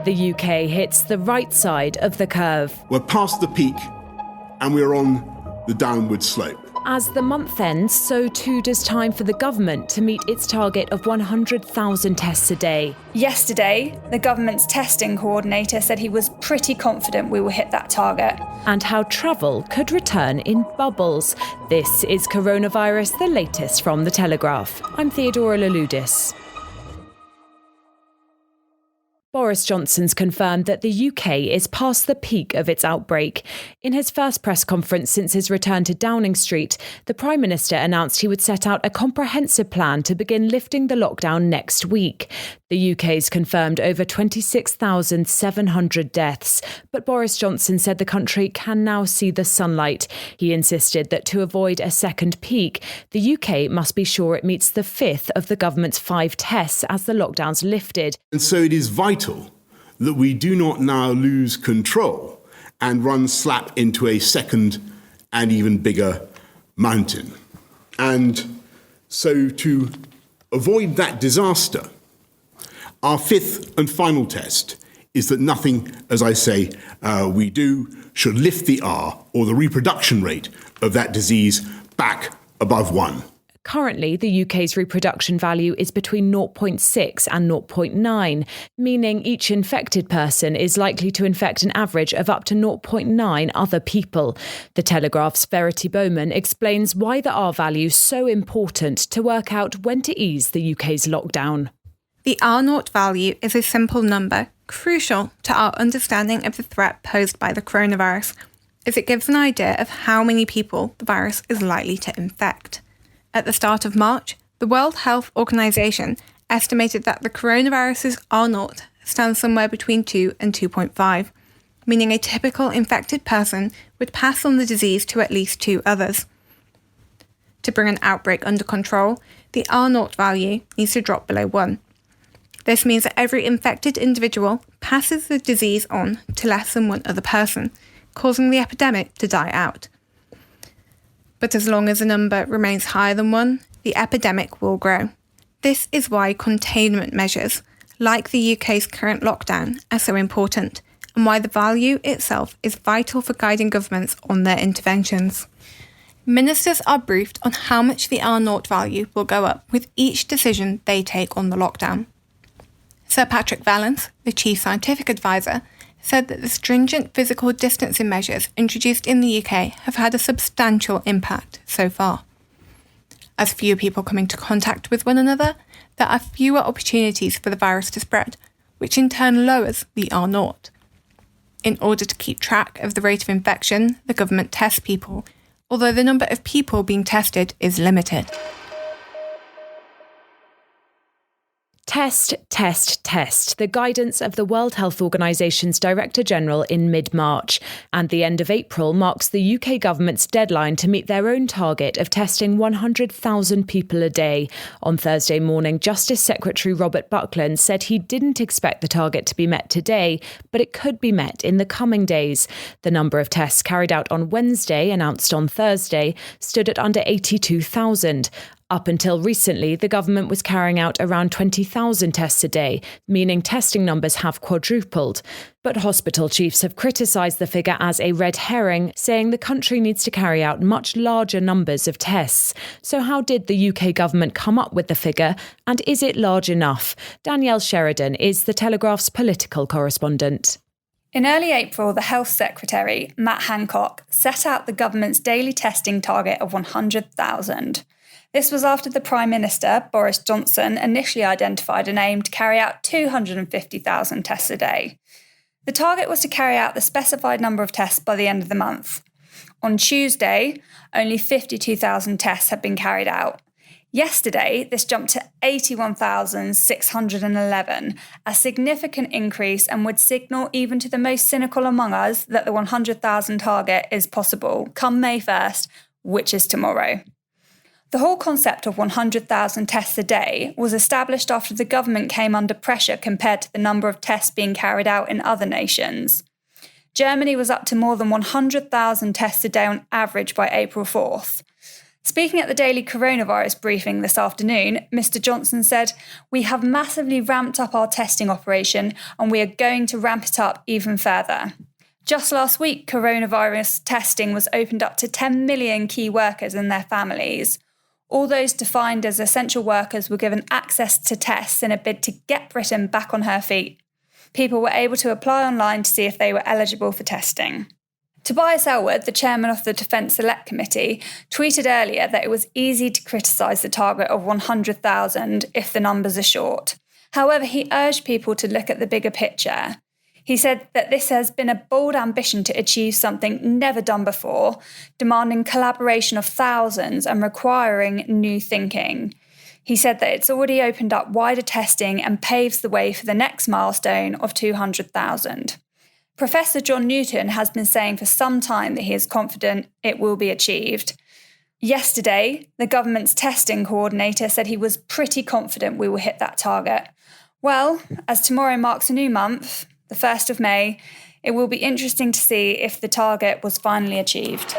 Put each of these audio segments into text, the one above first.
The UK hits the right side of the curve. We're past the peak and we're on the downward slope. As the month ends, so too does time for the government to meet its target of 100,000 tests a day. Yesterday, the government's testing coordinator said he was pretty confident we will hit that target. And how travel could return in bubbles. This is Coronavirus, the latest from The Telegraph. I'm Theodora Louloudis. Boris Johnson's confirmed that the UK is past the peak of its outbreak. In his first press conference since his return to Downing Street, the Prime Minister announced he would set out a comprehensive plan to begin lifting the lockdown next week. The UK's confirmed over 26,700 deaths, but Boris Johnson said the country can now see the sunlight. He insisted that to avoid a second peak, the UK must be sure it meets the fifth of the government's 5 tests as the lockdown's lifted. And so it is vital that we do not now lose control and run slap into a second and even bigger mountain. And so to avoid that disaster, our fifth and final test is that nothing, as I say, we do should lift the R, or the reproduction rate of that disease, back above 1. Currently, the UK's reproduction value is between 0.6 and 0.9, meaning each infected person is likely to infect an average of up to 0.9 other people. The Telegraph's Verity Bowman explains why the R value is so important to work out when to ease the UK's lockdown. The R0 value is a simple number, crucial to our understanding of the threat posed by the coronavirus, as it gives an idea of how many people the virus is likely to infect. At the start of March, the World Health Organization estimated that the coronavirus's R0 stands somewhere between 2 and 2.5, meaning a typical infected person would pass on the disease to at least 2 others. To bring an outbreak under control, the R0 value needs to drop below 1. This means that every infected individual passes the disease on to less than 1 other person, causing the epidemic to die out. But as long as the number remains higher than 1, the epidemic will grow. This is why containment measures, like the UK's current lockdown, are so important, and why the value itself is vital for guiding governments on their interventions. Ministers are briefed on how much the R0 value will go up with each decision they take on the lockdown. Sir Patrick Vallance, the Chief Scientific Advisor, said that the stringent physical distancing measures introduced in the UK have had a substantial impact so far. As fewer people come into contact with one another, there are fewer opportunities for the virus to spread, which in turn lowers the R0. In order to keep track of the rate of infection, the government tests people, although the number of people being tested is limited. Test, test, test, the guidance of the World Health Organization's Director General in mid-March. And the end of April marks the UK government's deadline to meet their own target of testing 100,000 people a day. On Thursday morning, Justice Secretary Robert Buckland said he didn't expect the target to be met today, but it could be met in the coming days. The number of tests carried out on Wednesday, announced on Thursday, stood at under 82,000. Up until recently, the government was carrying out around 20,000 tests a day, meaning testing numbers have quadrupled. But hospital chiefs have criticised the figure as a red herring, saying the country needs to carry out much larger numbers of tests. So how did the UK government come up with the figure, and is it large enough? Danielle Sheridan is The Telegraph's political correspondent. In early April, the Health Secretary, Matt Hancock, set out the government's daily testing target of 100,000. This was after the Prime Minister, Boris Johnson, initially identified an aim to carry out 250,000 tests a day. The target was to carry out the specified number of tests by the end of the month. On Tuesday, only 52,000 tests had been carried out. Yesterday, this jumped to 81,611, a significant increase and would signal even to the most cynical among us that the 100,000 target is possible come May 1st, which is tomorrow. The whole concept of 100,000 tests a day was established after the government came under pressure compared to the number of tests being carried out in other nations. Germany was up to more than 100,000 tests a day on average by April 4th. Speaking at the daily coronavirus briefing this afternoon, Mr. Johnson said, "We have massively ramped up our testing operation and we are going to ramp it up even further." Just last week, coronavirus testing was opened up to 10 million key workers and their families. All those defined as essential workers were given access to tests in a bid to get Britain back on her feet. People were able to apply online to see if they were eligible for testing. Tobias Ellwood, the chairman of the Defence Select Committee, tweeted earlier that it was easy to criticise the target of 100,000 if the numbers are short. However, he urged people to look at the bigger picture. He said that this has been a bold ambition to achieve something never done before, demanding collaboration of thousands and requiring new thinking. He said that it's already opened up wider testing and paves the way for the next milestone of 200,000. Professor John Newton has been saying for some time that he is confident it will be achieved. Yesterday, the government's testing coordinator said he was pretty confident we will hit that target. Well, as tomorrow marks a new month, the 1st of May, it will be interesting to see if the target was finally achieved.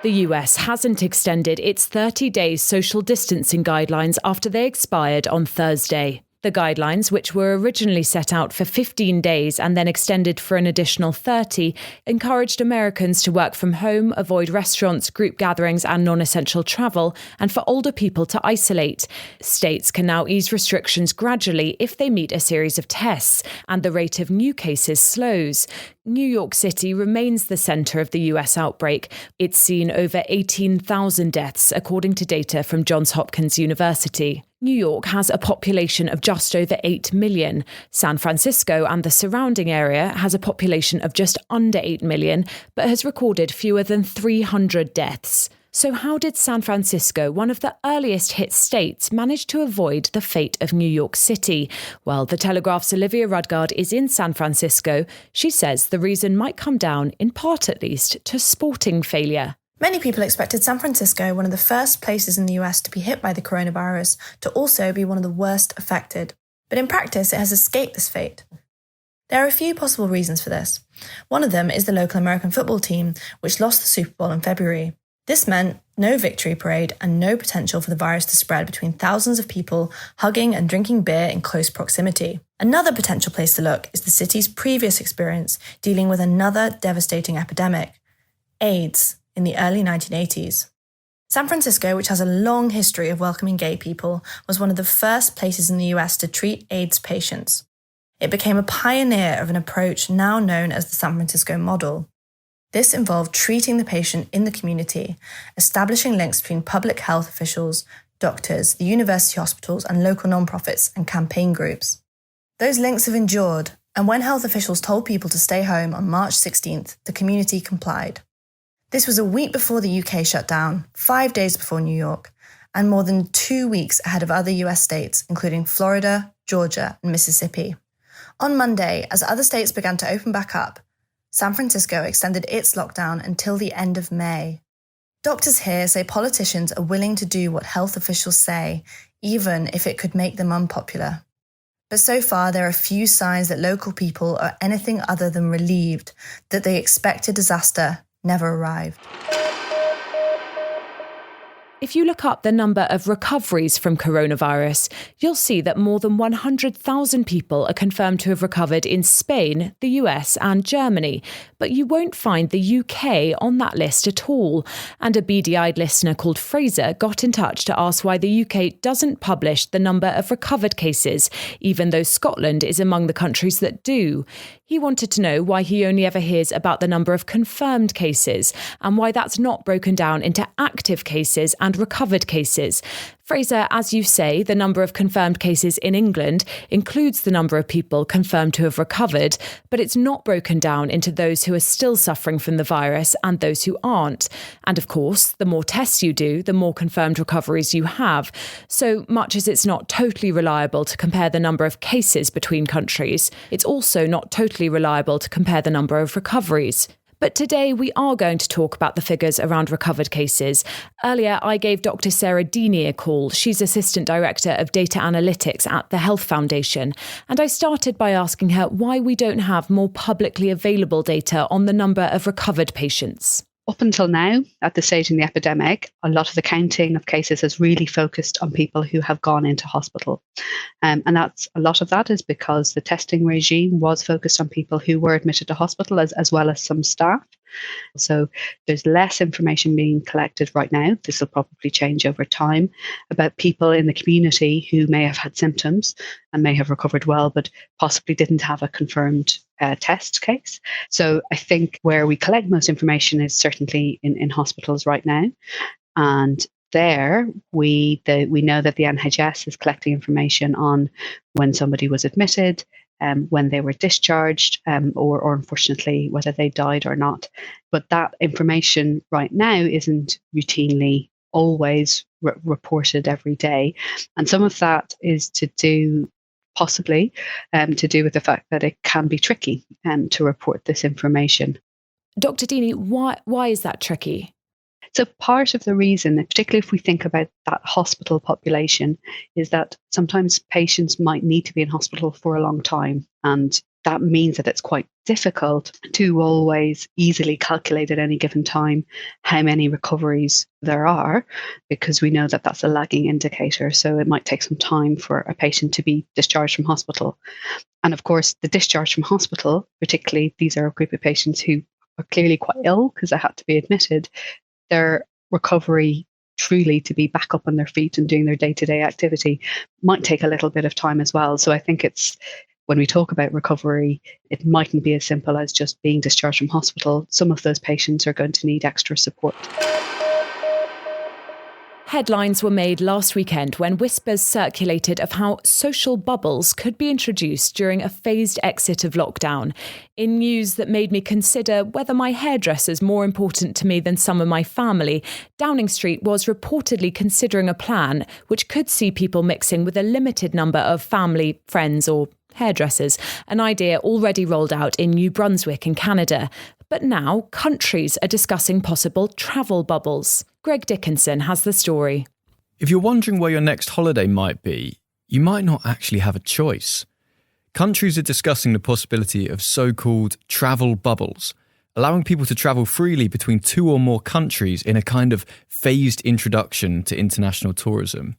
The US hasn't extended its 30-day social distancing guidelines after they expired on Thursday. The guidelines, which were originally set out for 15 days and then extended for an additional 30, encouraged Americans to work from home, avoid restaurants, group gatherings and non-essential travel, and for older people to isolate. States can now ease restrictions gradually if they meet a series of tests, and the rate of new cases slows. New York City remains the centre of the US outbreak. It's seen over 18,000 deaths, according to data from Johns Hopkins University. New York has a population of just over 8 million. San Francisco and the surrounding area has a population of just under 8 million, but has recorded fewer than 300 deaths. So how did San Francisco, one of the earliest hit states, manage to avoid the fate of New York City? Well, the Telegraph's Olivia Rudgard is in San Francisco. She says the reason might come down, in part at least, to sporting failure. Many people expected San Francisco, one of the first places in the US to be hit by the coronavirus, to also be one of the worst affected. But in practice, it has escaped this fate. There are a few possible reasons for this. One of them is the local American football team, which lost the Super Bowl in February. This meant no victory parade and no potential for the virus to spread between thousands of people hugging and drinking beer in close proximity. Another potential place to look is the city's previous experience dealing with another devastating epidemic, AIDS, in the early 1980s. San Francisco, which has a long history of welcoming gay people, was one of the first places in the US to treat AIDS patients. It became a pioneer of an approach now known as the San Francisco model. This involved treating the patient in the community, establishing links between public health officials, doctors, the university hospitals, and local nonprofits and campaign groups. Those links have endured, and when health officials told people to stay home on March 16th, the community complied. This was a week before the UK shut down, 5 days before New York, and more than 2 weeks ahead of other US states, including Florida, Georgia, and Mississippi. On Monday, as other states began to open back up, San Francisco extended its lockdown until the end of May. Doctors here say politicians are willing to do what health officials say, even if it could make them unpopular. But so far, there are few signs that local people are anything other than relieved that the expected disaster never arrived. If you look up the number of recoveries from coronavirus, you'll see that more than 100,000 people are confirmed to have recovered in Spain, the US and Germany, but you won't find the UK on that list at all. And a beady-eyed listener called Fraser got in touch to ask why the UK doesn't publish the number of recovered cases, even though Scotland is among the countries that do. He wanted to know why he only ever hears about the number of confirmed cases and why that's not broken down into active cases and recovered cases. Fraser, as you say, the number of confirmed cases in England includes the number of people confirmed to have recovered, but it's not broken down into those who are still suffering from the virus and those who aren't. And of course, the more tests you do, the more confirmed recoveries you have. So much as it's not totally reliable to compare the number of cases between countries, it's also not totally reliable to compare the number of recoveries. But today we are going to talk about the figures around recovered cases. Earlier, I gave Dr. Sarah Deeney a call. She's Assistant Director of Data Analytics at the Health Foundation. And I started by asking her why we don't have more publicly available data on the number of recovered patients. Up until now, at this stage in the epidemic, a lot of the counting of cases has really focused on people who have gone into hospital. And a lot of that is because the testing regime was focused on people who were admitted to hospital as well as some staff. So there's less information being collected right now. This will probably change over time about people in the community who may have had symptoms and may have recovered well, but possibly didn't have a confirmed test case. So I think where we collect most information is certainly in hospitals right now. And there, we know that the NHS is collecting information on when somebody was admitted, when they were discharged, or unfortunately whether they died or not. But that information right now isn't routinely always reported every day. And some of that is possibly to do with the fact that it can be tricky to report this information. Dr. Deeney, why is that tricky? So part of the reason, particularly if we think about that hospital population, is that sometimes patients might need to be in hospital for a long time. And that means that it's quite difficult to always easily calculate at any given time how many recoveries there are, because we know that that's a lagging indicator. So it might take some time for a patient to be discharged from hospital. And of course, the discharge from hospital, particularly these are a group of patients who are clearly quite ill because they had to be admitted, their recovery truly to be back up on their feet and doing their day-to-day activity might take a little bit of time as well. So I think when we talk about recovery, it mightn't be as simple as just being discharged from hospital. Some of those patients are going to need extra support. Headlines were made last weekend when whispers circulated of how social bubbles could be introduced during a phased exit of lockdown, in news that made me consider whether my hairdresser's more important to me than some of my family. Downing Street was reportedly considering a plan which could see people mixing with a limited number of family, friends or hairdressers, an idea already rolled out in New Brunswick in Canada. But now countries are discussing possible travel bubbles. Greg Dickinson has the story. If you're wondering where your next holiday might be, you might not actually have a choice. Countries are discussing the possibility of so-called travel bubbles, allowing people to travel freely between two or more countries in a kind of phased introduction to international tourism.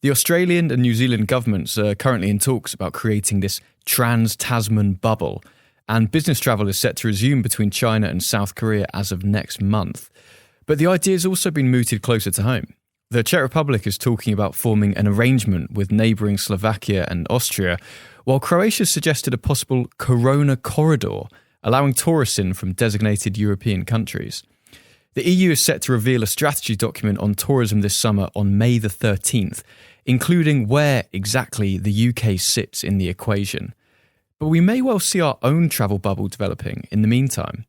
The Australian and New Zealand governments are currently in talks about creating this trans-Tasman bubble, and business travel is set to resume between China and South Korea as of next month. But the idea has also been mooted closer to home. The Czech Republic is talking about forming an arrangement with neighbouring Slovakia and Austria, while Croatia suggested a possible Corona corridor, allowing tourists in from designated European countries. The EU is set to reveal a strategy document on tourism this summer on May the 13th, including where exactly the UK sits in the equation. But we may well see our own travel bubble developing in the meantime.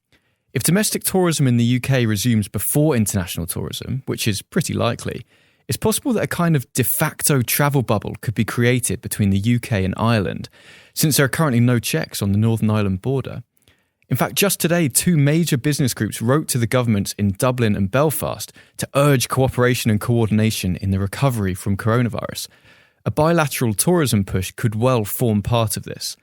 If domestic tourism in the UK resumes before international tourism, which is pretty likely, it's possible that a kind of de facto travel bubble could be created between the UK and Ireland, since there are currently no checks on the Northern Ireland border. In fact, just today, two major business groups wrote to the governments in Dublin and Belfast to urge cooperation and coordination in the recovery from coronavirus. A bilateral tourism push could well form part of this.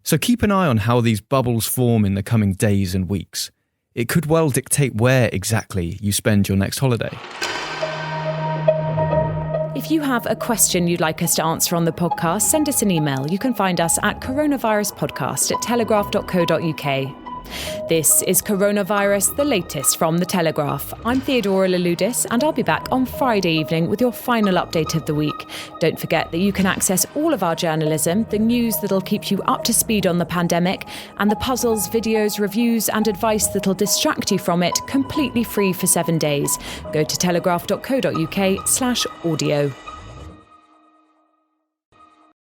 So keep an eye on how these bubbles form in the coming days and weeks. It could well dictate where exactly you spend your next holiday. If you have a question you'd like us to answer on the podcast, send us an email. You can find us at coronaviruspodcast@telegraph.co.uk. This is Coronavirus, the latest from The Telegraph. I'm Theodora Louloudis, and I'll be back on Friday evening with your final update of the week. Don't forget that you can access all of our journalism, the news that'll keep you up to speed on the pandemic, and the puzzles, videos, reviews and advice that'll distract you from it completely free for 7 days. Go to telegraph.co.uk/audio.